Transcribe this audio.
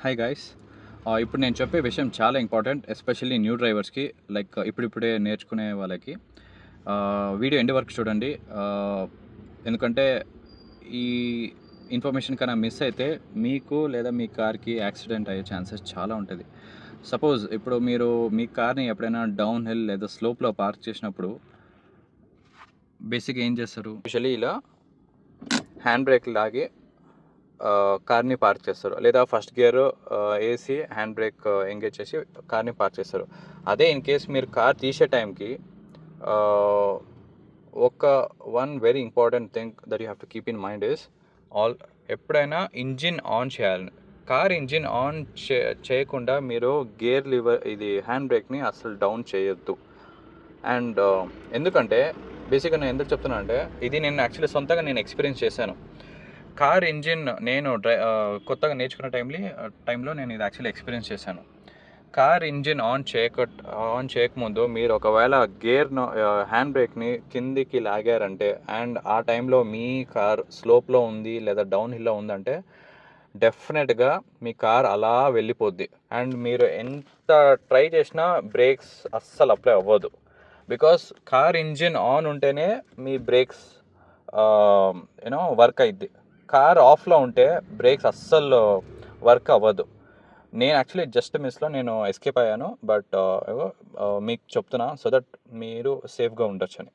Hi guys. ఇప్పుడు నేను చెప్పే విషయం చాలా ఇంపార్టెంట్, ఎస్పెషల్లీ న్యూ డ్రైవర్స్కి, లైక్ ఇప్పుడిప్పుడే నేర్చుకునే వాళ్ళకి. వీడియో ఎండ్ వరకు చూడండి. ఎందుకంటే ఈ ఇన్ఫర్మేషన్ కన్నా మిస్ అయితే మీకు లేదా మీ కార్కి యాక్సిడెంట్ అయ్యే ఛాన్సెస్ చాలా ఉంటుంది. సపోజ్ ఇప్పుడు మీరు మీ కార్ని ఎప్పుడైనా డౌన్ హిల్ లేదా స్లోప్లో పార్క్ చేసినప్పుడు బేసిక్గా ఏం చేస్తారు? యూజువల్లీ ఇలా హ్యాండ్ బ్రేక్ లాగి కార్ని పార్క్ చేస్తారు, లేదా ఫస్ట్ గేర్ వేసి హ్యాండ్ బ్రేక్ ఎంగేజ్ చేసి కార్ని పార్క్ చేస్తారు. అదే ఇన్ కేస్ మీరు కార్ తీసే టైంకి one very important thing that you have to keep in mind is ఎప్పుడైనా ఇంజిన్ ఆన్ చేయాలి. కార్ ఇంజిన్ ఆన్ చేయకుండా మీరు గేర్ లివర్ ఇది హ్యాండ్ బ్రేక్ని అసలు డౌన్ చేయొద్దు. అండ్ ఎందుకంటే బేసిక్గా నేను ఎందుకు చెప్తున్నా అంటే, ఇది నేను యాక్చువల్లీ సొంతంగా నేను ఎక్స్పీరియన్స్ చేశాను. కార్ ఇంజిన్ నేను కొత్తగా నేర్చుకున్న టైంలో నేను ఇది యాక్చువల్లీ ఎక్స్పీరియన్స్ చేశాను. కార్ ఇంజిన్ ఆన్ చేయకముందు మీరు ఒకవేళ హ్యాండ్ బ్రేక్ని కిందికి లాగారంటే, అండ్ ఆ టైంలో మీ కార్ స్లోప్లో ఉంది లేదా డౌన్ హిల్లో ఉందంటే డెఫినెట్గా మీ కార్ అలా వెళ్ళిపోద్ది. అండ్ మీరు ఎంత ట్రై చేసినా బ్రేక్స్ అస్సలు అప్లై అవ్వదు. బికాస్ కార్ ఇంజిన్ ఆన్ ఉంటేనే మీ బ్రేక్స్ వర్క్ అయ్యిద్ది. కార్ ఆఫ్లో ఉంటే బ్రేక్స్ అస్సలు వర్క్ అవ్వదు. నేను యాక్చువల్లీ జస్ట్ మిస్లో నేను ఎస్కేప్ అయ్యాను, బట్ మీకు చెప్తున్నా సో దట్ మీరు సేఫ్గా ఉండొచ్చని.